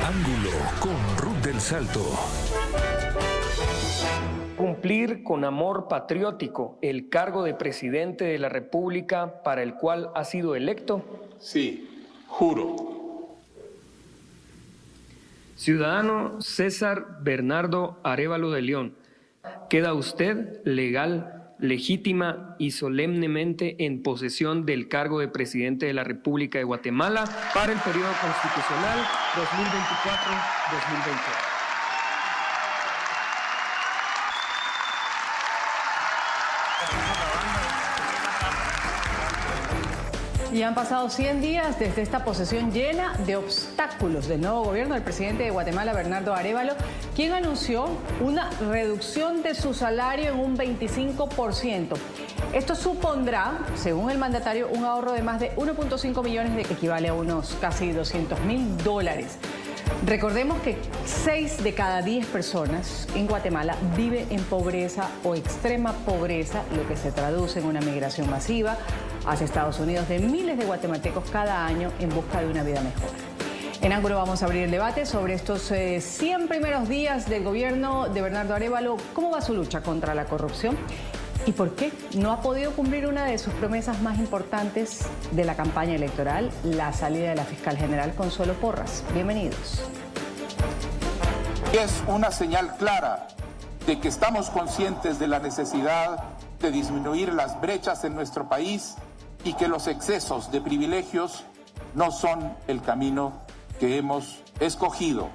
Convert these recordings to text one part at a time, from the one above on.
Ángulo con Ruth del Salto. Cumplir con amor patriótico el cargo de presidente de la República para el cual ha sido electo. Sí, juro. Ciudadano César Bernardo Arévalo de León, queda usted legal, legítima y solemnemente en posesión del cargo de presidente de la República de Guatemala para el periodo constitucional 2024-2028. Y han pasado 100 días desde esta posesión llena de obstáculos del nuevo gobierno del presidente de Guatemala, Bernardo Arévalo, quien anunció una reducción de su salario en un 25%. Esto supondrá, según el mandatario, un ahorro de más de 1.5 millones, que equivale a unos casi $200.000. Recordemos que 6 de cada 10 personas en Guatemala vive en pobreza o extrema pobreza, lo que se traduce en una migración masiva hacia Estados Unidos de miles de guatemaltecos cada año en busca de una vida mejor. En Ángulo vamos a abrir el debate sobre estos 100 primeros días del gobierno de Bernardo Arévalo. ¿Cómo va su lucha contra la corrupción? ¿Y por qué no ha podido cumplir una de sus promesas más importantes de la campaña electoral, la salida de la fiscal general Consuelo Porras? Bienvenidos. Es una señal clara de que estamos conscientes de la necesidad de disminuir las brechas en nuestro país y que los excesos de privilegios no son el camino que hemos escogido.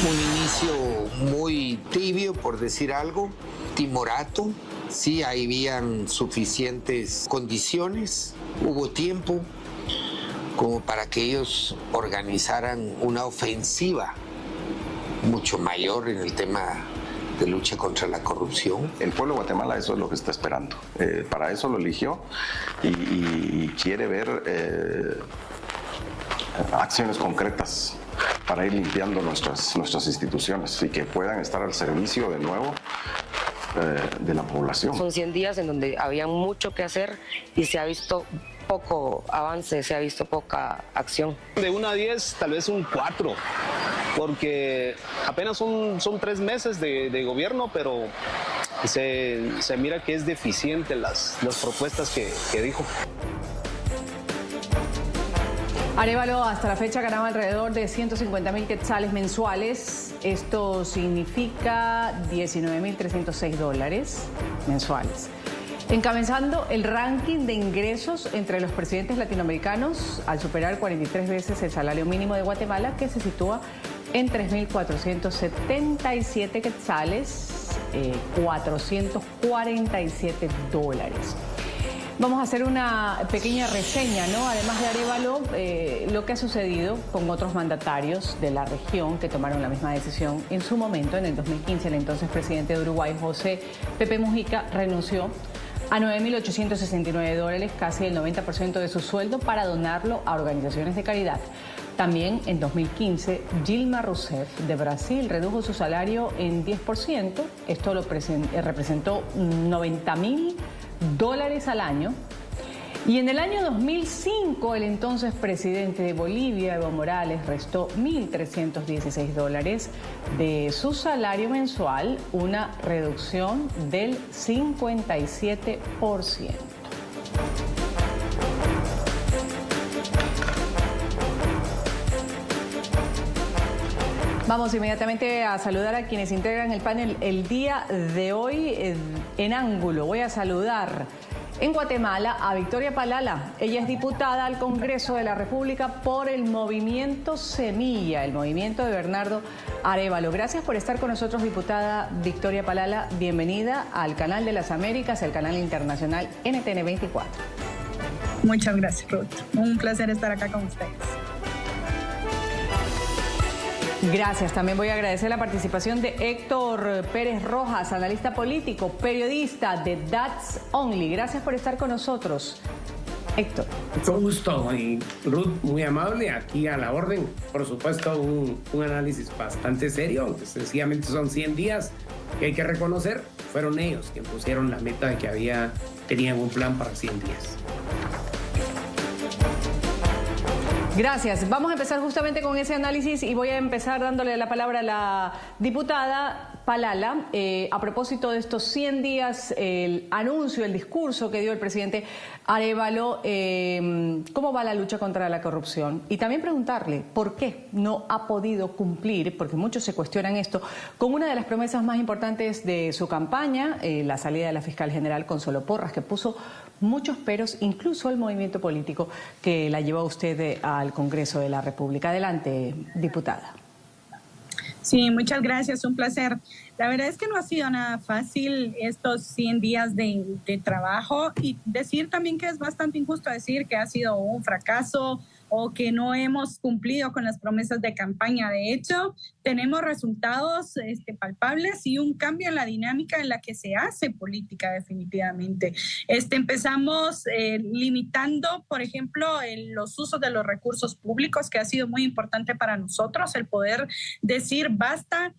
Un inicio muy tibio, por decir algo, timorato. Sí, habían suficientes condiciones, hubo tiempo como para que ellos organizaran una ofensiva mucho mayor en el tema de lucha contra la corrupción. El pueblo de Guatemala eso es lo que está esperando. Para eso lo eligió y quiere ver acciones concretas para ir limpiando nuestras instituciones y que puedan estar al servicio de nuevo de la población. Son 100 días en donde había mucho que hacer y se ha visto poco avance, se ha visto poca acción. De 1 a 10, tal vez un 4, porque apenas son 3 meses de gobierno, pero se mira que es deficiente las propuestas que dijo. Arévalo hasta la fecha ganaba alrededor de 150.000 quetzales mensuales. Esto significa $19.306 mensuales. Encabezando el ranking de ingresos entre los presidentes latinoamericanos al superar 43 veces el salario mínimo de Guatemala, que se sitúa en 3.477 quetzales, $447. Vamos a hacer una pequeña reseña, ¿no? Además de Arévalo, lo que ha sucedido con otros mandatarios de la región que tomaron la misma decisión en su momento. En el 2015, el entonces presidente de Uruguay, José Pepe Mujica, renunció a $9.869, casi el 90% de su sueldo, para donarlo a organizaciones de caridad. También en 2015, Dilma Rousseff de Brasil redujo su salario en 10%. Esto representó $90.000 al año. Y en el año 2005, el entonces presidente de Bolivia, Evo Morales, restó $1.316 de su salario mensual, una reducción del 57%. Vamos inmediatamente a saludar a quienes integran el panel el día de hoy en Ángulo. Voy a saludar en Guatemala a Victoria Palala. Ella es diputada al Congreso de la República por el Movimiento Semilla, el movimiento de Bernardo Arévalo. Gracias por estar con nosotros, diputada Victoria Palala. Bienvenida al Canal de las Américas, el canal internacional NTN 24. Muchas gracias, Ruth. Un placer estar acá con ustedes. Gracias. También voy a agradecer la participación de Héctor Pérez Rojas, analista político, periodista de That's Only. Gracias por estar con nosotros. Héctor. Con gusto, y Ruth, muy amable, aquí a la orden. Por supuesto, un análisis bastante serio, aunque sencillamente son 100 días que hay que reconocer. Fueron ellos quienes pusieron la meta de que tenían un plan para 100 días. Gracias. Vamos a empezar justamente con ese análisis y voy a empezar dándole la palabra a la diputada Palala. A propósito de estos 100 días, el anuncio, el discurso que dio el presidente Arévalo, ¿cómo va la lucha contra la corrupción? Y también preguntarle por qué no ha podido cumplir, porque muchos se cuestionan esto, con una de las promesas más importantes de su campaña, la salida de la fiscal general Consuelo Porras, que puso muchos peros, incluso al movimiento político que la llevó a usted al Congreso de la República. Adelante, diputada. Sí, muchas gracias, un placer. La verdad es que no ha sido nada fácil estos 100 días de trabajo, y decir también que es bastante injusto decir que ha sido un fracaso o que no hemos cumplido con las promesas de campaña. De hecho, tenemos resultados palpables y un cambio en la dinámica en la que se hace política definitivamente. Empezamos limitando, por ejemplo, los usos de los recursos públicos, que ha sido muy importante para nosotros, el poder decir basta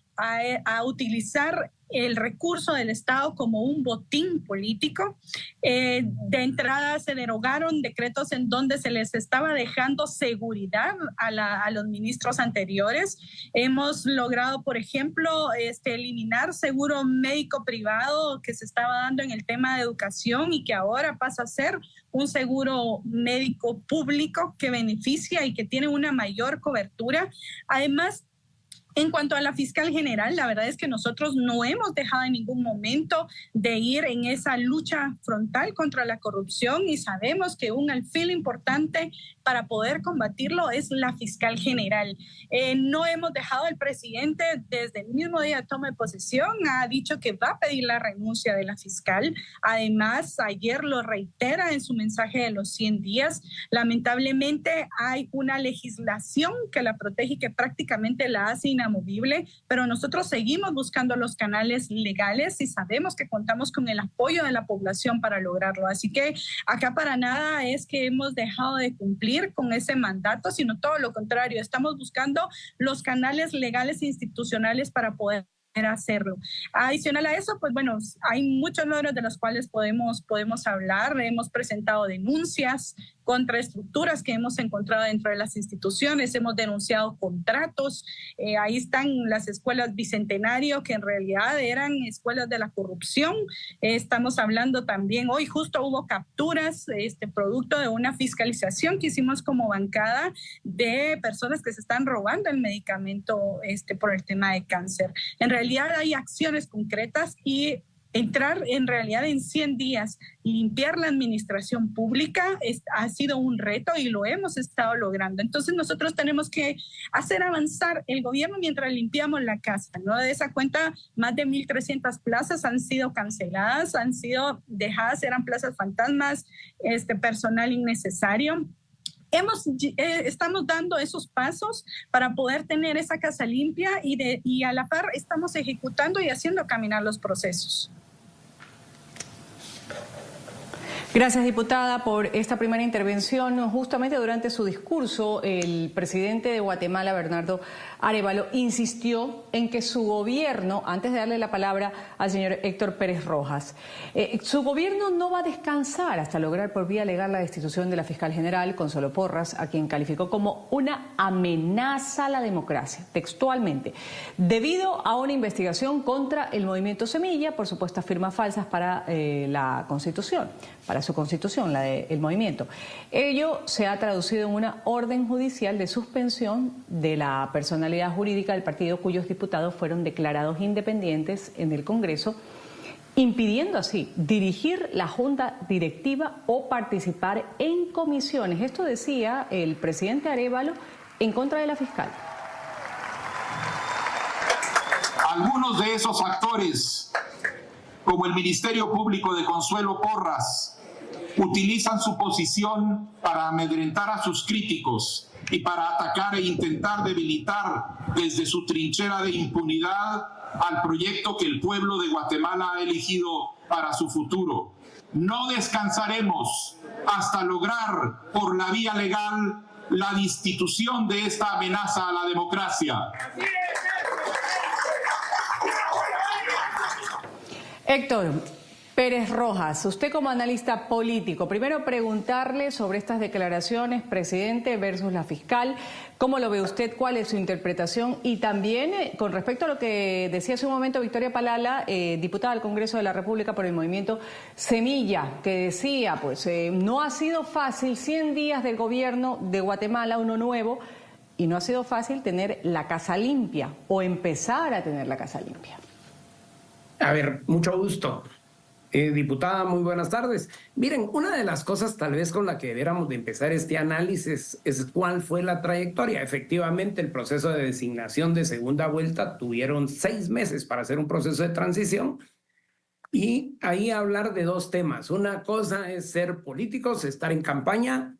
a utilizar el recurso del Estado como un botín político. De entrada se derogaron decretos en donde se les estaba dejando seguridad a los ministros anteriores. Hemos logrado, por ejemplo, eliminar seguro médico privado que se estaba dando en el tema de educación y que ahora pasa a ser un seguro médico público que beneficia y que tiene una mayor cobertura. Además, en cuanto a la fiscal general, la verdad es que nosotros no hemos dejado en ningún momento de ir en esa lucha frontal contra la corrupción, y sabemos que un alfil importante para poder combatirlo es la fiscal general. No hemos dejado, el presidente desde el mismo día de toma de posesión ha dicho que va a pedir la renuncia de la fiscal. Además, ayer lo reitera en su mensaje de los 100 días. Lamentablemente hay una legislación que la protege y que prácticamente la hace inamovible, pero nosotros seguimos buscando los canales legales y sabemos que contamos con el apoyo de la población para lograrlo. Así que acá para nada es que hemos dejado de cumplir con ese mandato, sino todo lo contrario. Estamos buscando los canales legales e institucionales para poder hacerlo. Adicional a eso, pues bueno, hay muchos logros de los cuales podemos hablar. Hemos presentado denuncias contra estructuras que hemos encontrado dentro de las instituciones, hemos denunciado contratos, ahí están las escuelas Bicentenario, que en realidad eran escuelas de la corrupción. Estamos hablando también, hoy justo hubo capturas, producto de una fiscalización que hicimos como bancada de personas que se están robando el medicamento por el tema de cáncer. En realidad hay acciones concretas y entrar en realidad en 100 días, limpiar la administración pública ha sido un reto y lo hemos estado logrando. Entonces nosotros tenemos que hacer avanzar el gobierno mientras limpiamos la casa, ¿no? De esa cuenta, más de 1.300 plazas han sido canceladas, han sido dejadas, eran plazas fantasmas, personal innecesario. Estamos dando esos pasos para poder tener esa casa limpia y a la par estamos ejecutando y haciendo caminar los procesos. Gracias, diputada, por esta primera intervención. Justamente durante su discurso, el presidente de Guatemala, Bernardo Arévalo, insistió en que su gobierno, antes de darle la palabra al señor Héctor Pérez Rojas, su gobierno no va a descansar hasta lograr por vía legal la destitución de la fiscal general, Consuelo Porras, a quien calificó como una amenaza a la democracia, textualmente, debido a una investigación contra el movimiento Semilla por supuestas firmas falsas para la Constitución, para su Constitución, la del movimiento. Ello se ha traducido en una orden judicial de suspensión de la personalidad jurídica del partido cuyos diputados fueron declarados independientes en el Congreso, impidiendo así dirigir la junta directiva o participar en comisiones. Esto decía el presidente Arévalo en contra de la fiscal. Algunos de esos actores, como el Ministerio Público de Consuelo Porras, utilizan su posición para amedrentar a sus críticos y para atacar e intentar debilitar desde su trinchera de impunidad al proyecto que el pueblo de Guatemala ha elegido para su futuro. No descansaremos hasta lograr por la vía legal la destitución de esta amenaza a la democracia. Héctor Pérez Rojas, usted como analista político, primero preguntarle sobre estas declaraciones, presidente versus la fiscal, ¿cómo lo ve usted? ¿Cuál es su interpretación? Y también con respecto a lo que decía hace un momento Victoria Palala, diputada al Congreso de la República por el movimiento Semilla, que decía, pues no ha sido fácil 100 días del gobierno de Guatemala, uno nuevo, y no ha sido fácil tener la casa limpia o empezar a tener la casa limpia. A ver, mucho gusto. Diputada, muy buenas tardes. Miren, una de las cosas tal vez con la que debiéramos de empezar este análisis es cuál fue la trayectoria. Efectivamente, el proceso de designación de segunda vuelta tuvieron 6 meses para hacer un proceso de transición y ahí hablar de 2 temas. Una cosa es ser políticos, estar en campaña,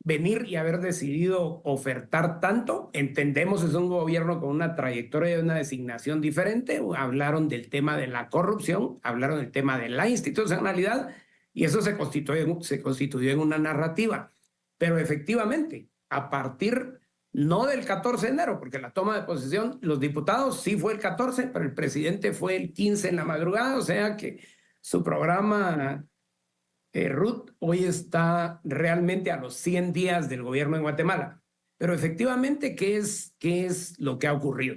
venir y haber decidido ofertar tanto. Entendemos es un gobierno con una trayectoria de una designación diferente. Hablaron del tema de la corrupción, hablaron del tema de la institucionalidad y eso se constituyó en una narrativa. Pero efectivamente, a partir no del 14 de enero, porque la toma de posesión, los diputados sí fue el 14, pero el presidente fue el 15 en la madrugada, o sea que su programa... Ruth hoy está realmente a los 100 días del gobierno en Guatemala. Pero efectivamente, ¿qué es lo que ha ocurrido?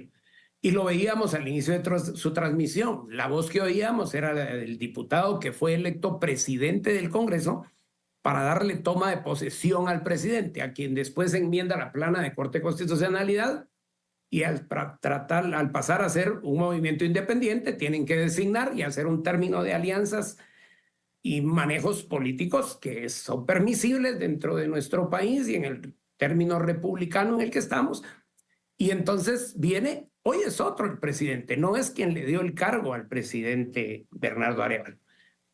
Y lo veíamos al inicio de su transmisión. La voz que oíamos era la del diputado que fue electo presidente del Congreso para darle toma de posesión al presidente, a quien después enmienda la plana de Corte de Constitucionalidad y al pasar a ser un movimiento independiente, tienen que designar y hacer un término de alianzas y manejos políticos que son permisibles dentro de nuestro país y en el término republicano en el que estamos. Y entonces hoy es otro el presidente, no es quien le dio el cargo al presidente Bernardo Arévalo.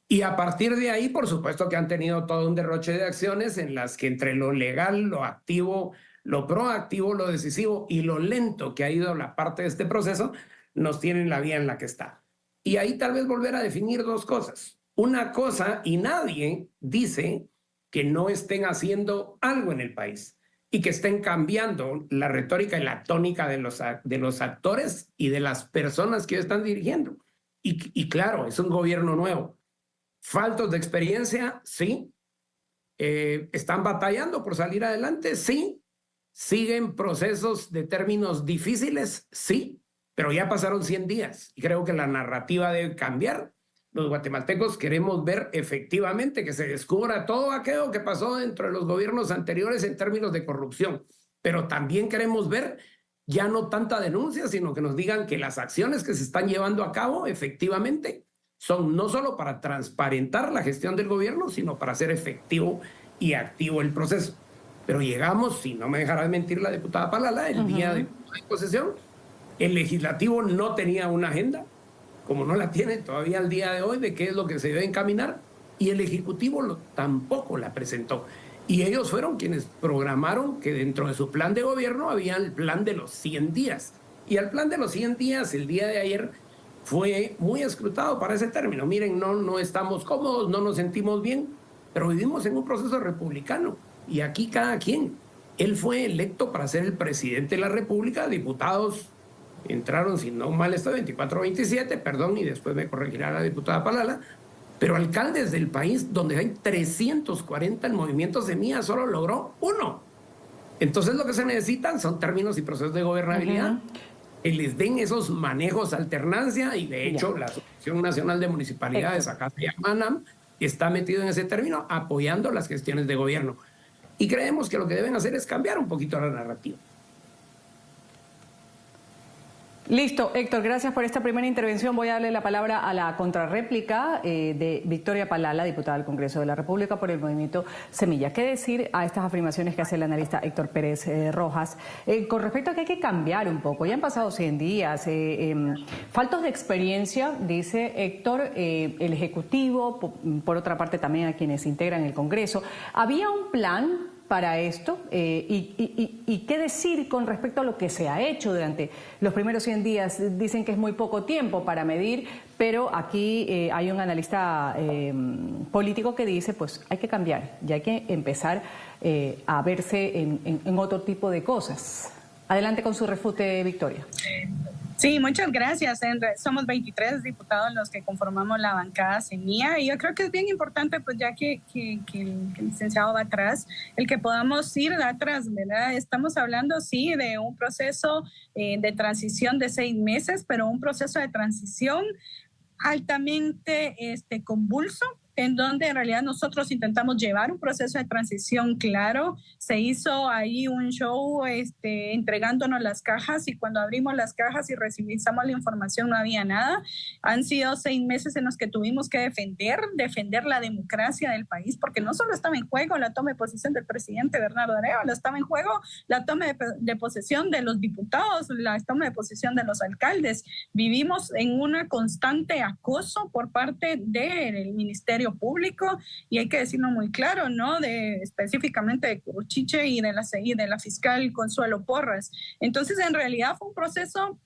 Y a partir de ahí, por supuesto que han tenido todo un derroche de acciones en las que entre lo legal, lo activo, lo proactivo, lo decisivo y lo lento que ha ido la parte de este proceso, nos tienen la vía en la que está. Y ahí tal vez volver a definir 2 cosas. Una cosa, y nadie dice que no estén haciendo algo en el país y que estén cambiando la retórica y la tónica de los actores y de las personas que están dirigiendo. Y claro, es un gobierno nuevo. Faltos de experiencia, sí. Están batallando por salir adelante, sí. Siguen procesos de términos difíciles, sí. Pero ya pasaron 100 días y creo que la narrativa debe cambiar. Los guatemaltecos queremos ver efectivamente que se descubra todo aquello que pasó dentro de los gobiernos anteriores en términos de corrupción, pero también queremos ver ya no tanta denuncia, sino que nos digan que las acciones que se están llevando a cabo efectivamente son no solo para transparentar la gestión del gobierno, sino para hacer efectivo y activo el proceso. Pero llegamos, si no me dejará de mentir la diputada Palala, el día de posesión, el legislativo no tenía una agenda, como no la tiene todavía al día de hoy, de qué es lo que se debe encaminar, y el Ejecutivo tampoco la presentó. Y ellos fueron quienes programaron que dentro de su plan de gobierno había el plan de los 100 días. Y el plan de los 100 días, el día de ayer, fue muy escrutado para ese término. Miren, no estamos cómodos, no nos sentimos bien, pero vivimos en un proceso republicano. Y aquí cada quien. Él fue electo para ser el presidente de la República, diputados entraron, si no mal estoy, 24 o 27, perdón, y después me corregirá la diputada Palala, pero alcaldes del país donde hay 340, el movimiento Semilla solo logró 1. Entonces lo que se necesitan son términos y procesos de gobernabilidad que les den esos manejos alternancia y de hecho la Asociación Nacional de Municipalidades, acá se llama ANAM, está metido en ese término apoyando las gestiones de gobierno. Y creemos que lo que deben hacer es cambiar un poquito la narrativa. Listo, Héctor, gracias por esta primera intervención. Voy a darle la palabra a la contrarréplica de Victoria Palala, diputada del Congreso de la República por el movimiento Semilla. ¿Qué decir a estas afirmaciones que hace el analista Héctor Pérez Rojas? Con respecto a que hay que cambiar un poco, ya han pasado 100 días, faltos de experiencia, dice Héctor, el Ejecutivo, por otra parte también a quienes integran el Congreso. ¿Había un plan para esto? ¿Y qué decir con respecto a lo que se ha hecho durante los primeros 100 días? Dicen que es muy poco tiempo para medir, pero aquí hay un analista político que dice, pues hay que cambiar, ya hay que empezar a verse en otro tipo de cosas. Adelante con su refute, Victoria. Sí, muchas gracias. Somos 23 diputados los que conformamos la bancada Semilla y yo creo que es bien importante, pues ya que el licenciado va atrás, el que podamos ir atrás, ¿verdad? Estamos hablando, sí, de un proceso de transición de 6 meses, pero un proceso de transición altamente convulso, en donde en realidad nosotros intentamos llevar un proceso de transición claro. Se hizo ahí un show entregándonos las cajas y cuando abrimos las cajas y recibimos la información no había nada. Han sido 6 meses en los que tuvimos que defender la democracia del país, porque no solo estaba en juego la toma de posesión del presidente Bernardo Arévalo, estaba en juego la toma de posesión de los diputados, la toma de posesión de los alcaldes. Vivimos en una constante acoso por parte del Ministerio Público y hay que decirlo muy claro, ¿no? Específicamente de Curuchiche y de la fiscal Consuelo Porras. Entonces, en realidad fue un proceso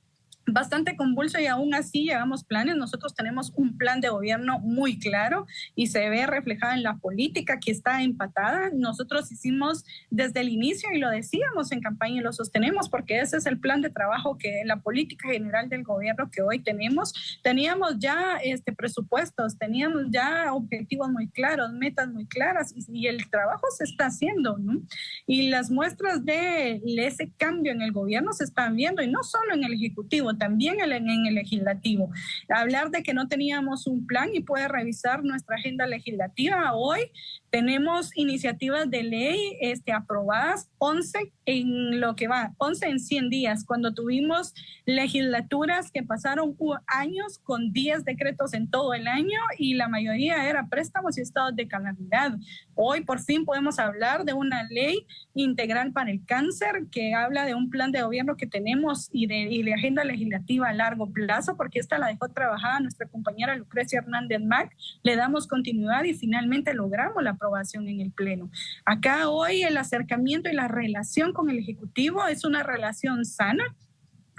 bastante convulso y aún así llevamos planes. Nosotros tenemos un plan de gobierno muy claro y se ve reflejada en la política que está empatada. Nosotros hicimos desde el inicio y lo decíamos en campaña y lo sostenemos porque ese es el plan de trabajo que la política general del gobierno que hoy tenemos. Teníamos ya presupuestos, teníamos ya objetivos muy claros, metas muy claras y el trabajo se está haciendo, ¿no? Y las muestras de ese cambio en el gobierno se están viendo y no solo en el Ejecutivo, también en el legislativo. Hablar de que no teníamos un plan y puede revisar nuestra agenda legislativa. Hoy tenemos iniciativas de ley aprobadas, 11 en lo que va, 11 en 100 días, cuando tuvimos legislaturas que pasaron años con 10 decretos en todo el año y la mayoría era préstamos y estados de calamidad. Hoy por fin podemos hablar de una ley integral para el cáncer que habla de un plan de gobierno que tenemos y de agenda legislativa a largo plazo, porque esta la dejó trabajada nuestra compañera Lucrecia Hernández Mac, le damos continuidad y finalmente logramos la aprobación en el Pleno. Acá hoy el acercamiento y la relación con el Ejecutivo es una relación sana.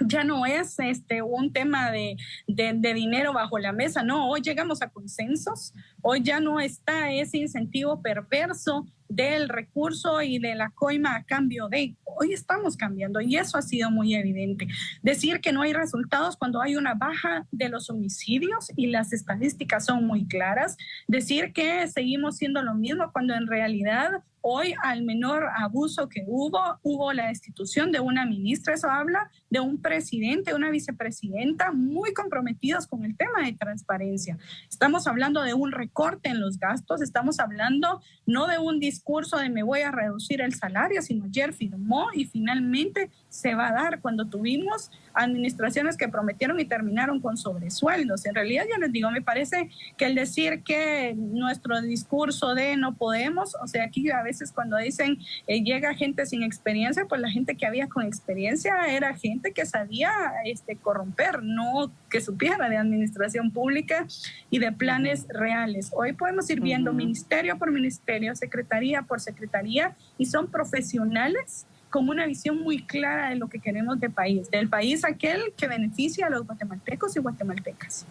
Ya no es un tema de dinero bajo la mesa, no, hoy llegamos a consensos, hoy ya no está ese incentivo perverso del recurso y de la coima a cambio de, hoy estamos cambiando y eso ha sido muy evidente. Decir que no hay resultados cuando hay una baja de los homicidios y las estadísticas son muy claras, decir que seguimos siendo lo mismo cuando en realidad hoy al menor abuso que hubo la destitución de una ministra, eso habla de un presidente, una vicepresidenta muy comprometidos con el tema de transparencia. Estamos hablando de un recorte en los gastos, estamos hablando no de un discurso de me voy a reducir el salario, sino ayer firmó y finalmente se va a dar cuando tuvimos administraciones que prometieron y terminaron con sobresueldos. En realidad, yo les digo, me parece que el decir que nuestro discurso de no podemos, o sea, aquí a veces cuando dicen llega gente sin experiencia, pues la gente que había con experiencia era gente que sabía corromper, no que supiera de administración pública y de planes reales. Hoy podemos ir viendo ministerio por ministerio, secretaría por secretaría, y son profesionales con una visión muy clara de lo que queremos del país aquel que beneficia a los guatemaltecos y guatemaltecas.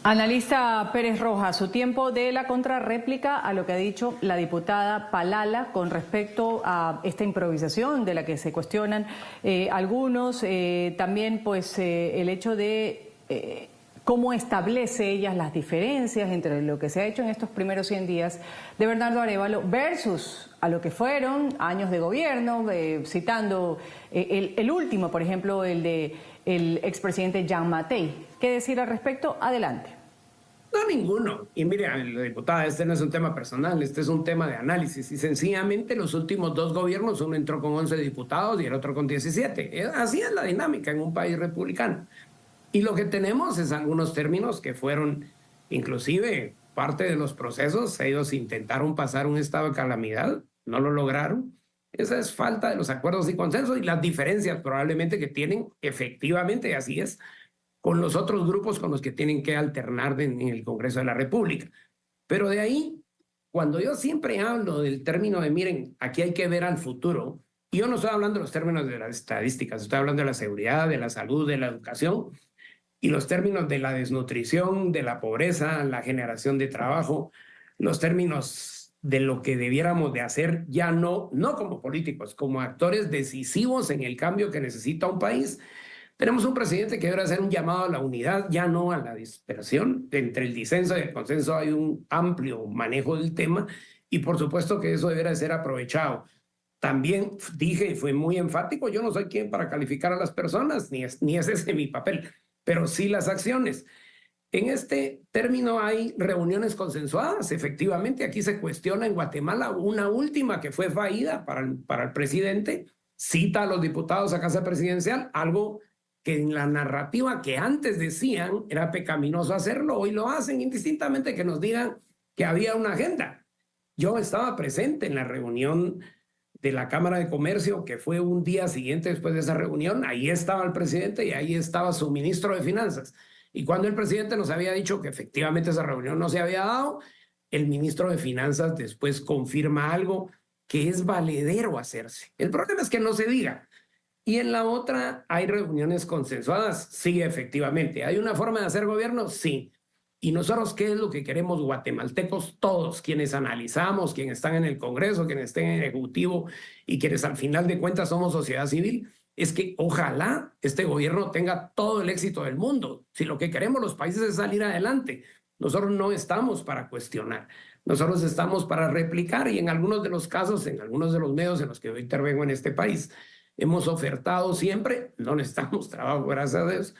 Analista Pérez Rojas, su tiempo de la contrarréplica a lo que ha dicho la diputada Palala con respecto a esta improvisación de la que se cuestionan algunos, también pues el hecho de cómo establece ellas las diferencias entre lo que se ha hecho en estos primeros 100 días de Bernardo Arévalo versus a lo que fueron años de gobierno, citando el último, por ejemplo, el de el expresidente Jean Mattei. ¿Qué decir al respecto? Adelante. No, ninguno. Y mire, diputada, este no es un tema personal, este es un tema de análisis. Y sencillamente los últimos 2 gobiernos, uno entró con 11 diputados y el otro con 17. Así es la dinámica en un país republicano. Y lo que tenemos es algunos términos que fueron, inclusive, parte de los procesos. Ellos intentaron pasar un estado de calamidad, no lo lograron. Esa es falta de los acuerdos y consensos y las diferencias probablemente que tienen efectivamente, así es, con los otros grupos con los que tienen que alternar en el Congreso de la República. Pero de ahí, cuando yo siempre hablo del término de, miren, aquí hay que ver al futuro, y yo no estoy hablando de los términos de las estadísticas, estoy hablando de la seguridad, de la salud, de la educación, y los términos de la desnutrición, de la pobreza, la generación de trabajo, los términos de lo que debiéramos de hacer, ya no como políticos, como actores decisivos en el cambio que necesita un país. Tenemos un presidente que debe hacer un llamado a la unidad, ya no a la dispersión. Entre el disenso y el consenso hay un amplio manejo del tema y por supuesto que eso deberá ser aprovechado. También dije y fui muy enfático, yo no soy quien para calificar a las personas, ni es ese mi papel, pero sí las acciones. En este término hay reuniones consensuadas, efectivamente, aquí se cuestiona en Guatemala una última que fue fallida para el presidente, cita a los diputados a Casa Presidencial, algo que en la narrativa que antes decían era pecaminoso hacerlo, hoy lo hacen indistintamente que nos digan que había una agenda. Yo estaba presente en la reunión de la Cámara de Comercio, que fue un día siguiente después de esa reunión, ahí estaba el presidente y ahí estaba su ministro de Finanzas. Y cuando el presidente nos había dicho que efectivamente esa reunión no se había dado, el ministro de Finanzas después confirma algo que es valedero hacerse. El problema es que no se diga. Y en la otra, ¿hay reuniones consensuadas? Sí, efectivamente. ¿Hay una forma de hacer gobierno? Sí. ¿Y nosotros qué es lo que queremos guatemaltecos? Todos, quienes analizamos, quienes están en el Congreso, quienes estén en el Ejecutivo y quienes al final de cuentas somos sociedad civil, es que ojalá este gobierno tenga todo el éxito del mundo. Si lo que queremos los países es salir adelante, nosotros no estamos para cuestionar, nosotros estamos para replicar y en algunos de los casos, en algunos de los medios en los que yo intervengo en este país, hemos ofertado siempre, no necesitamos trabajo, gracias a Dios,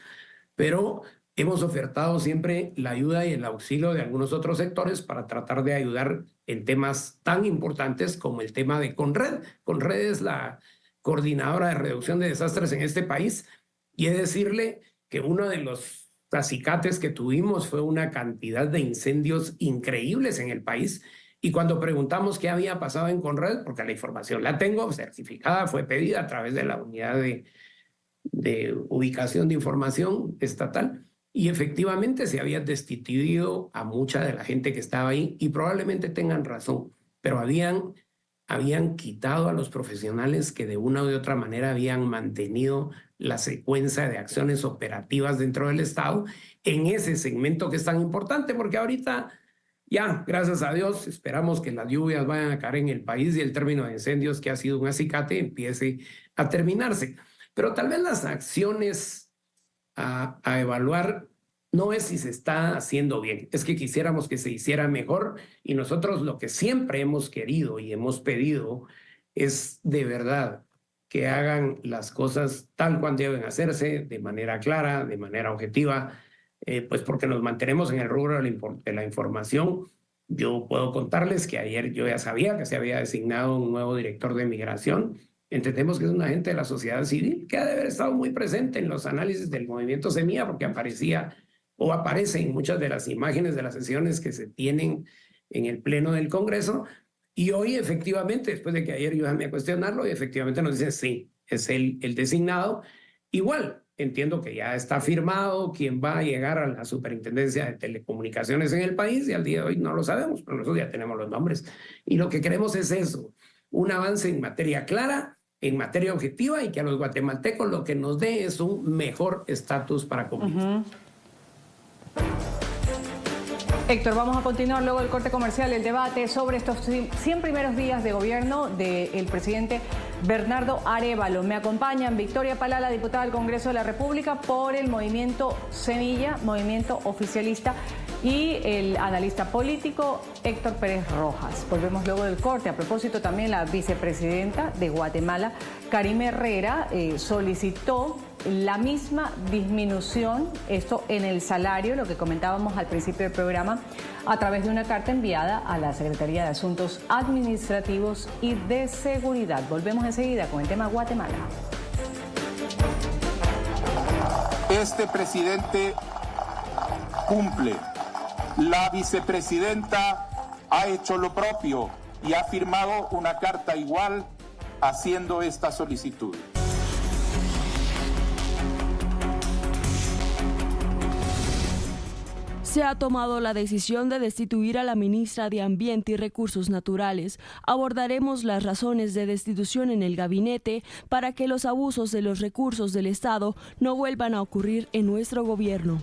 pero hemos ofertado siempre la ayuda y el auxilio de algunos otros sectores para tratar de ayudar en temas tan importantes como el tema de CONRED. CONRED es la coordinadora de reducción de desastres en este país, y he de decirle que uno de los acicates que tuvimos fue una cantidad de incendios increíbles en el país, y cuando preguntamos qué había pasado en CONRED, porque la información la tengo certificada, fue pedida a través de la unidad de ubicación de información estatal, y efectivamente se había destituido a mucha de la gente que estaba ahí, y probablemente tengan razón, pero habían quitado a los profesionales que de una u de otra manera habían mantenido la secuencia de acciones operativas dentro del Estado en ese segmento que es tan importante, porque ahorita ya, gracias a Dios, esperamos que las lluvias vayan a caer en el país y el término de incendios, que ha sido un acicate, empiece a terminarse. Pero tal vez las acciones a evaluar no es si se está haciendo bien, es que quisiéramos que se hiciera mejor, y nosotros lo que siempre hemos querido y hemos pedido es de verdad que hagan las cosas tal cual deben hacerse, de manera clara, de manera objetiva, pues porque nos mantenemos en el rubro de la información. Yo puedo contarles que ayer yo ya sabía que se había designado un nuevo director de migración. Entendemos que es un agente de la sociedad civil que ha de haber estado muy presente en los análisis del movimiento Semilla, porque aparece en muchas de las imágenes de las sesiones que se tienen en el Pleno del Congreso. Y hoy, efectivamente, después de que ayer yo llamé a cuestionarlo, y efectivamente nos dicen sí, es el designado. Igual, entiendo que ya está firmado quién va a llegar a la superintendencia de telecomunicaciones en el país, y al día de hoy no lo sabemos, pero nosotros ya tenemos los nombres. Y lo que queremos es eso, un avance en materia clara, en materia objetiva, y que a los guatemaltecos lo que nos dé es un mejor estatus para convivir. Héctor, vamos a continuar luego del corte comercial el debate sobre estos 100 primeros días de gobierno del presidente Bernardo Arévalo. Me acompañan Victoria Palala, diputada del Congreso de la República por el movimiento Semilla, movimiento oficialista, y el analista político Héctor Pérez Rojas. Volvemos luego del corte. A propósito, también la vicepresidenta de Guatemala, Karime Herrera, solicitó la misma disminución, esto en el salario, lo que comentábamos al principio del programa, a través de una carta enviada a la Secretaría de Asuntos Administrativos y de Seguridad. Volvemos enseguida con el tema Guatemala. Este presidente cumple. La vicepresidenta ha hecho lo propio y ha firmado una carta igual haciendo esta solicitud. Se ha tomado la decisión de destituir a la ministra de Ambiente y Recursos Naturales. Abordaremos las razones de destitución en el gabinete para que los abusos de los recursos del Estado no vuelvan a ocurrir en nuestro gobierno.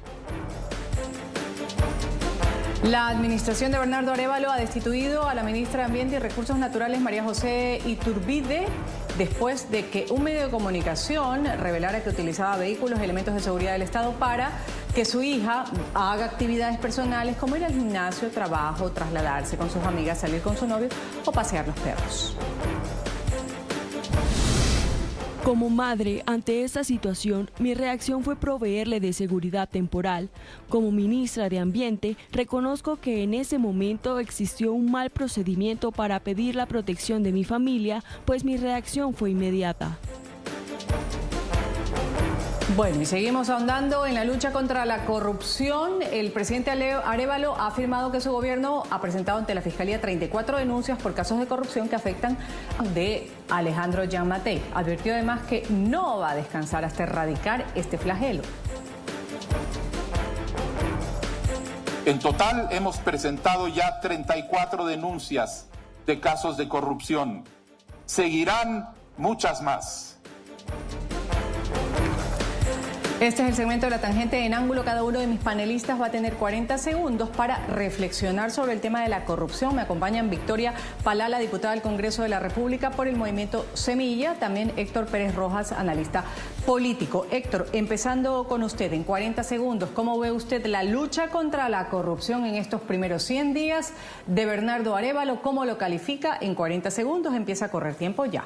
La administración de Bernardo Arévalo ha destituido a la ministra de Ambiente y Recursos Naturales, María José Iturbide, después de que un medio de comunicación revelara que utilizaba vehículos y elementos de seguridad del Estado para que su hija haga actividades personales como ir al gimnasio, trabajo, trasladarse con sus amigas, salir con su novio o pasear los perros. Como madre, ante esta situación, mi reacción fue proveerle de seguridad temporal. Como ministra de Ambiente, reconozco que en ese momento existió un mal procedimiento para pedir la protección de mi familia, pues mi reacción fue inmediata. Bueno, y seguimos ahondando en la lucha contra la corrupción. El presidente Arévalo ha afirmado que su gobierno ha presentado ante la Fiscalía 34 denuncias por casos de corrupción que afectan de Alejandro Giammattei. Advirtió además que no va a descansar hasta erradicar este flagelo. En total hemos presentado ya 34 denuncias de casos de corrupción. Seguirán muchas más. Este es el segmento de La Tangente en Ángulo. Cada uno de mis panelistas va a tener 40 segundos para reflexionar sobre el tema de la corrupción. Me acompañan Victoria Palala, diputada del Congreso de la República por el Movimiento Semilla, también Héctor Pérez Rojas, analista político. Héctor, empezando con usted, en 40 segundos, ¿cómo ve usted la lucha contra la corrupción en estos primeros 100 días de Bernardo Arévalo? ¿Cómo lo califica? En 40 segundos empieza a correr tiempo ya.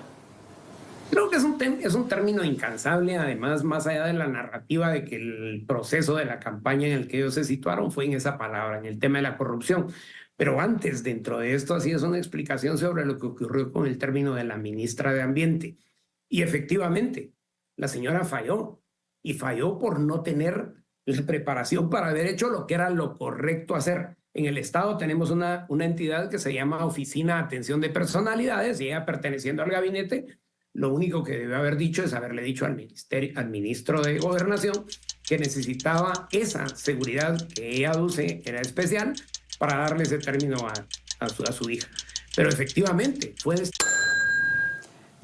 Creo que es un término incansable, además, más allá de la narrativa de que el proceso de la campaña en el que ellos se situaron fue en esa palabra, en el tema de la corrupción. Pero antes, dentro de esto, así es una explicación sobre lo que ocurrió con el término de la ministra de Ambiente. Y efectivamente, la señora falló, y falló por no tener la preparación para haber hecho lo que era lo correcto hacer. En el Estado tenemos una entidad que se llama Oficina de Atención de Personalidades, y ella, perteneciendo al gabinete, lo único que debió haber dicho es haberle dicho al ministro de Gobernación que necesitaba esa seguridad que ella aduce era especial para darle ese término a su hija. Pero efectivamente fue...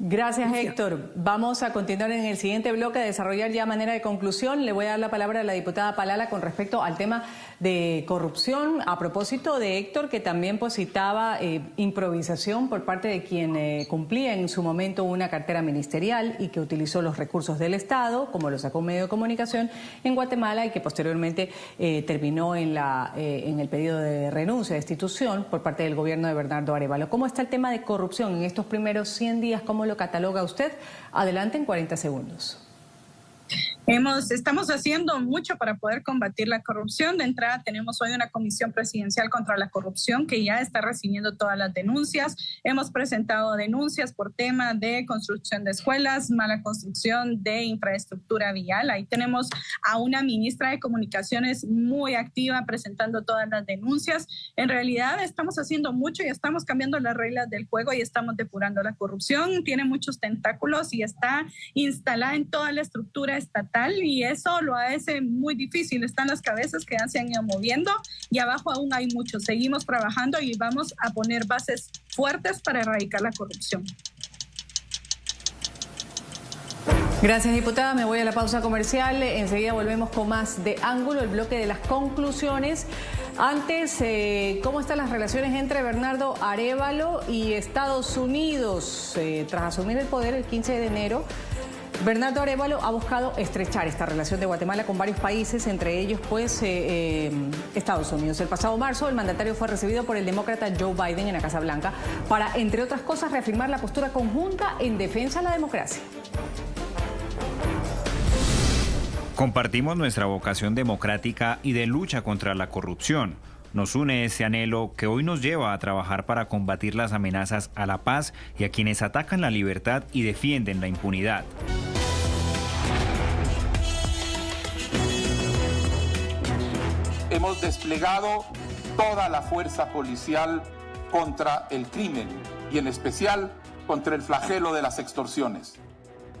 Gracias, Héctor. Vamos a continuar en el siguiente bloque a desarrollar ya manera de conclusión. Le voy a dar la palabra a la diputada Palala con respecto al tema de corrupción. A propósito de Héctor, que también citaba improvisación por parte de quien cumplía en su momento una cartera ministerial y que utilizó los recursos del Estado, como lo sacó un medio de comunicación en Guatemala, y que posteriormente terminó en el pedido de renuncia, de destitución por parte del gobierno de Bernardo Arévalo. ¿Cómo está el tema de corrupción en estos primeros 100 días? ¿Cómo lo cataloga usted? Adelante, en 40 segundos. Estamos haciendo mucho para poder combatir la corrupción. De entrada, tenemos hoy una comisión presidencial contra la corrupción que ya está recibiendo todas las denuncias. Hemos presentado denuncias por tema de construcción de escuelas, mala construcción de infraestructura vial. Ahí tenemos a una ministra de Comunicaciones muy activa presentando todas las denuncias. En realidad, estamos haciendo mucho y estamos cambiando las reglas del juego y estamos depurando la corrupción. Tiene muchos tentáculos y está instalada en toda la estructura estatal, y eso lo hace muy difícil. Están las cabezas que ya se han ido moviendo y abajo aún hay mucho. Seguimos trabajando y vamos a poner bases fuertes para erradicar la corrupción. Gracias, diputada. Me voy a la pausa comercial. Enseguida volvemos con más de Ángulo, el bloque de las conclusiones. Antes, ¿cómo están las relaciones entre Bernardo Arévalo y Estados Unidos? Tras asumir el poder el 15 de enero, Bernardo Arévalo ha buscado estrechar esta relación de Guatemala con varios países, entre ellos Estados Unidos. El pasado marzo, el mandatario fue recibido por el demócrata Joe Biden en la Casa Blanca para, entre otras cosas, reafirmar la postura conjunta en defensa de la democracia. Compartimos nuestra vocación democrática y de lucha contra la corrupción. Nos une ese anhelo que hoy nos lleva a trabajar para combatir las amenazas a la paz y a quienes atacan la libertad y defienden la impunidad. Hemos desplegado toda la fuerza policial contra el crimen y en especial contra el flagelo de las extorsiones.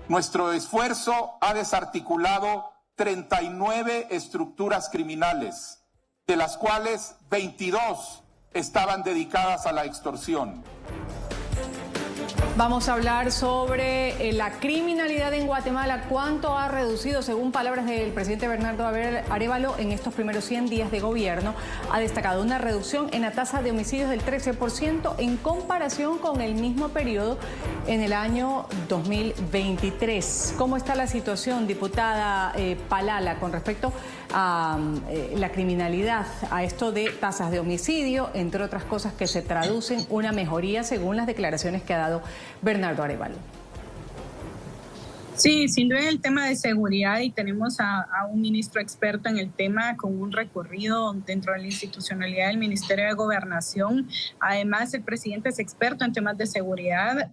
Nuestro esfuerzo ha desarticulado 39 estructuras criminales, de las cuales 22 estaban dedicadas a la extorsión. Vamos a hablar sobre la criminalidad en Guatemala. ¿Cuánto ha reducido, según palabras del presidente Bernardo Arévalo, en estos primeros 100 días de gobierno? Ha destacado una reducción en la tasa de homicidios del 13% en comparación con el mismo periodo en el año 2023. ¿Cómo está la situación, diputada Palala, con respecto a la criminalidad, a esto de tasas de homicidio, entre otras cosas que se traducen una mejoría según las declaraciones que ha dado Bernardo Arévalo? Sí, sin duda el tema de seguridad, y tenemos a un ministro experto en el tema con un recorrido dentro de la institucionalidad del Ministerio de Gobernación. Además, el presidente es experto en temas de seguridad.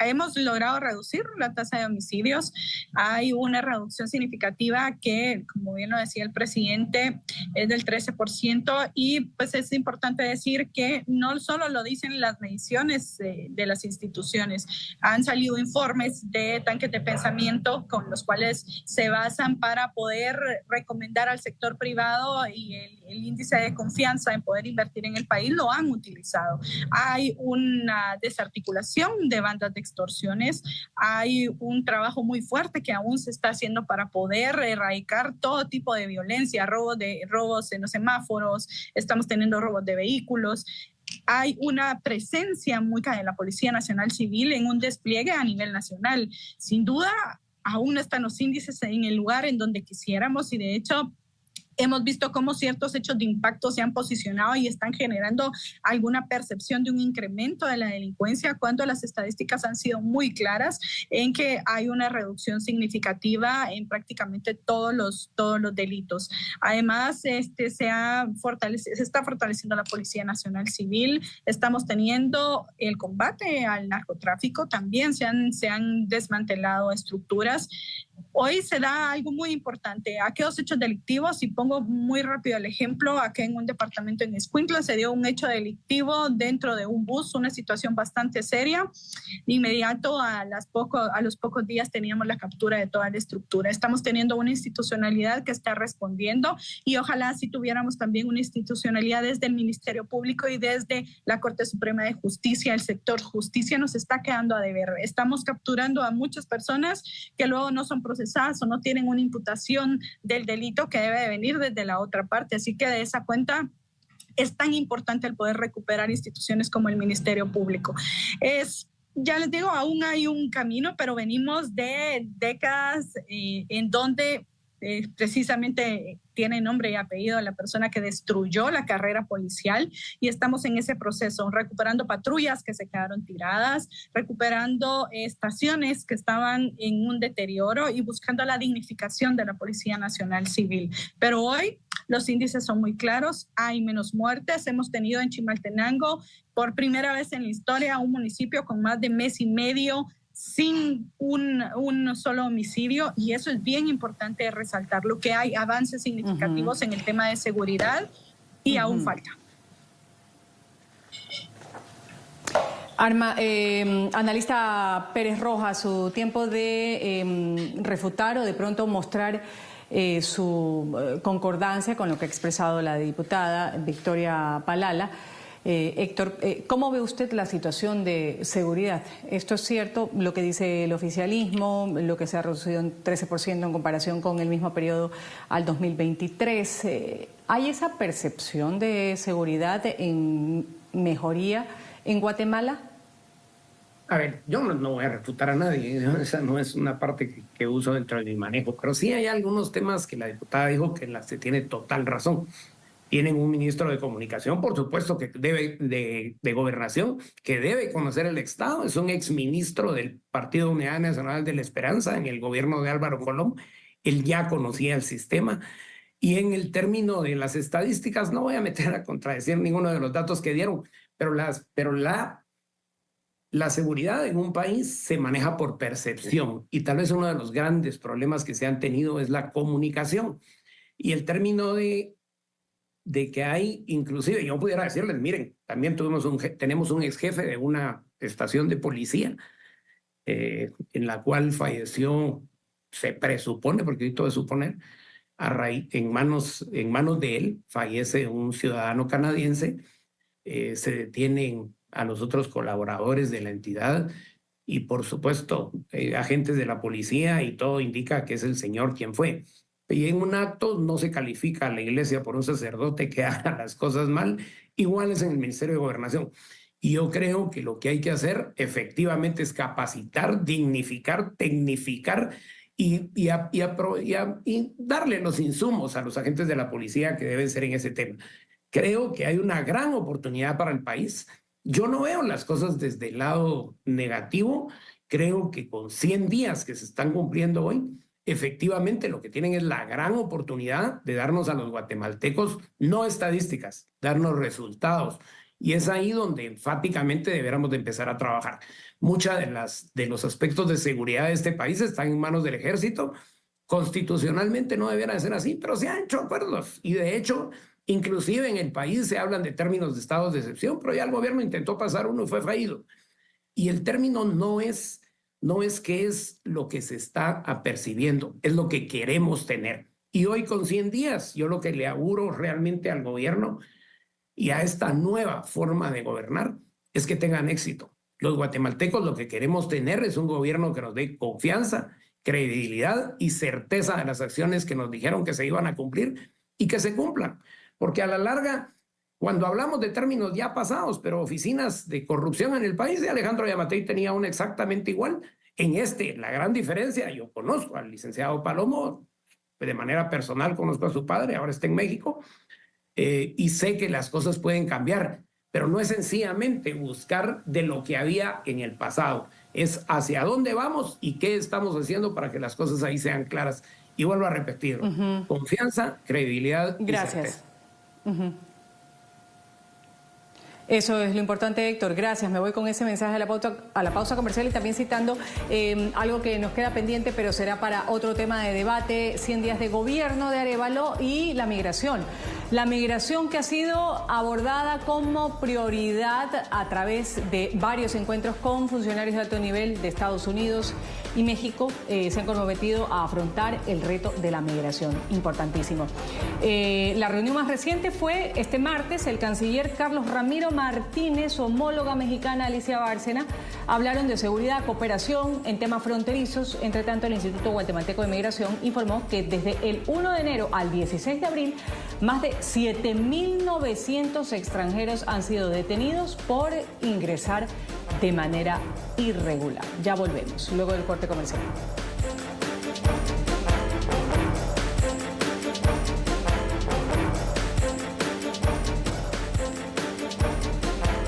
Hemos logrado reducir la tasa de homicidios. Hay una reducción significativa que, como bien lo decía el presidente, es del 13%, y pues es importante decir que no solo lo dicen las mediciones de las instituciones. Han salido informes de tanques de pensamiento con los cuales se basan para poder recomendar al sector privado, y el índice de confianza en poder invertir en el país lo han utilizado. Hay una desarticulación de bandas de extorsiones, hay un trabajo muy fuerte que aún se está haciendo para poder erradicar todo tipo de violencia, robos en los semáforos, estamos teniendo robos de vehículos. Hay una presencia muy de la Policía Nacional Civil en un despliegue a nivel nacional. Sin duda, aún no están los índices en el lugar en donde quisiéramos, y de hecho hemos visto cómo ciertos hechos de impacto se han posicionado y están generando alguna percepción de un incremento de la delincuencia, cuando las estadísticas han sido muy claras en que hay una reducción significativa en prácticamente todos los delitos. Además, se está fortaleciendo la Policía Nacional Civil, estamos teniendo el combate al narcotráfico, también se han desmantelado estructuras. Hoy se da algo muy importante, aquellos hechos delictivos, y pongo muy rápido el ejemplo, aquí en un departamento en Escuintla se dio un hecho delictivo dentro de un bus, una situación bastante seria. De inmediato, a los pocos días teníamos la captura de toda la estructura. Estamos teniendo una institucionalidad que está respondiendo, y ojalá si tuviéramos también una institucionalidad desde el Ministerio Público y desde la Corte Suprema de Justicia. El sector justicia nos está quedando a deber. Estamos capturando a muchas personas que luego no son procesadas o no tienen una imputación del delito que debe de venir desde la otra parte. Así que de esa cuenta es tan importante el poder recuperar instituciones como el Ministerio Público. Ya les digo, aún hay un camino, pero venimos de décadas en donde precisamente tiene nombre y apellido la persona que destruyó la carrera policial, y estamos en ese proceso, recuperando patrullas que se quedaron tiradas, recuperando estaciones que estaban en un deterioro y buscando la dignificación de la Policía Nacional Civil. Pero hoy los índices son muy claros, hay menos muertes. Hemos tenido en Chimaltenango por primera vez en la historia un municipio con más de mes y medio sin un solo homicidio, y eso es bien importante resaltar, lo que hay avances significativos en el tema de seguridad, y aún falta. Analista Pérez Rojas, su tiempo de refutar o de pronto mostrar su concordancia con lo que ha expresado la diputada Victoria Palala. Héctor, ¿cómo ve usted la situación de seguridad? ¿Esto es cierto, lo que dice el oficialismo, lo que se ha reducido en 13% en comparación con el mismo periodo al 2023? ¿Hay esa percepción de seguridad en mejoría en Guatemala? A ver, yo no voy a refutar a nadie, esa no es una parte que uso dentro de mi manejo, pero sí hay algunos temas que la diputada dijo que en las que tiene total razón. Tienen un ministro de comunicación, por supuesto, que debe de gobernación, que debe conocer el Estado. Es un exministro del Partido Unidad Nacional de la Esperanza en el gobierno de Álvaro Colom. Él ya conocía el sistema. Y en el término de las estadísticas, no voy a meter a contradecir ninguno de los datos que dieron, pero la seguridad en un país se maneja por percepción. Y tal vez uno de los grandes problemas que se han tenido es la comunicación. Y el término de que hay, inclusive, yo pudiera decirles, miren, también tenemos un ex jefe de una estación de policía en la cual falleció, se presupone, porque hoy todo es suponer, en manos de él, fallece un ciudadano canadiense, se detienen a los otros colaboradores de la entidad, y por supuesto agentes de la policía, y todo indica que es el señor quien fue. Y en un acto no se califica a la iglesia por un sacerdote que haga las cosas mal, igual es en el Ministerio de Gobernación. Y yo creo que lo que hay que hacer efectivamente es capacitar, dignificar, tecnificar y darle los insumos a los agentes de la policía que deben ser en ese tema. Creo que hay una gran oportunidad para el país. Yo no veo las cosas desde el lado negativo. Creo que con 100 días que se están cumpliendo hoy, efectivamente lo que tienen es la gran oportunidad de darnos a los guatemaltecos, no estadísticas, darnos resultados. Y es ahí donde enfáticamente deberíamos de empezar a trabajar. Muchos de los aspectos de seguridad de este país están en manos del ejército. Constitucionalmente no debiera de ser así, pero se han hecho acuerdos. Y de hecho, inclusive en el país se hablan de términos de estados de excepción, pero ya el gobierno intentó pasar uno y fue fallido. Y el término no es qué es lo que se está apercibiendo, es lo que queremos tener. Y hoy con 100 días, yo lo que le auguro realmente al gobierno y a esta nueva forma de gobernar es que tengan éxito. Los guatemaltecos lo que queremos tener es un gobierno que nos dé confianza, credibilidad y certeza de las acciones que nos dijeron que se iban a cumplir y que se cumplan. Porque a la larga, cuando hablamos de términos ya pasados, pero oficinas de corrupción en el país, de Alejandro Yamatei tenía una exactamente igual. La gran diferencia, yo conozco al licenciado Palomo, de manera personal conozco a su padre, ahora está en México, y sé que las cosas pueden cambiar, pero no es sencillamente buscar de lo que había en el pasado, es hacia dónde vamos y qué estamos haciendo para que las cosas ahí sean claras. Y vuelvo a repetir, confianza, credibilidad y certeza. Eso es lo importante, Héctor. Gracias. Me voy con ese mensaje a la pausa comercial y también citando algo que nos queda pendiente, pero será para otro tema de debate: 100 días de gobierno de Arévalo y la migración. La migración que ha sido abordada como prioridad a través de varios encuentros con funcionarios de alto nivel de Estados Unidos y México. Se han comprometido a afrontar el reto de la migración. Importantísimo. La reunión más reciente fue este martes. El canciller Carlos Ramiro Martínez, su homóloga mexicana Alicia Bárcena, hablaron de seguridad, cooperación en temas fronterizos. Entre tanto, el Instituto Guatemalteco de Migración informó que desde el 1 de enero al 16 de abril, más de 7.900 extranjeros han sido detenidos por ingresar de manera irregular. Ya volvemos, luego del corte comercial.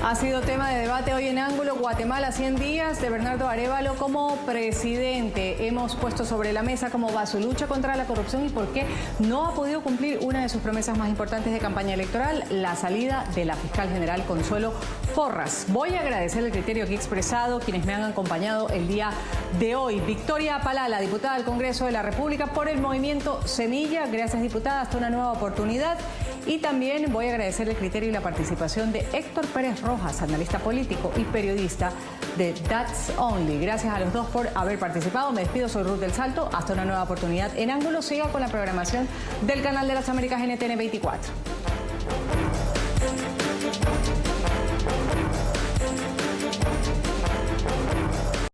Ha sido tema de debate hoy en Ángulo. Guatemala, 100 días de Bernardo Arévalo como presidente. Hemos puesto sobre la mesa cómo va su lucha contra la corrupción y por qué no ha podido cumplir una de sus promesas más importantes de campaña electoral: la salida de la fiscal general Consuelo Porras. Voy a agradecer el criterio que he expresado quienes me han acompañado el día de hoy. Victoria Palala, diputada del Congreso de la República por el movimiento Semilla. Gracias, diputada, hasta una nueva oportunidad. Y también voy a agradecer el criterio y la participación de Héctor Pérez Rojas, analista político y periodista de That's Only. Gracias a los dos por haber participado. Me despido, soy Ruth del Salto. Hasta una nueva oportunidad en Ángulo. Siga con la programación del canal de las Américas NTN 24.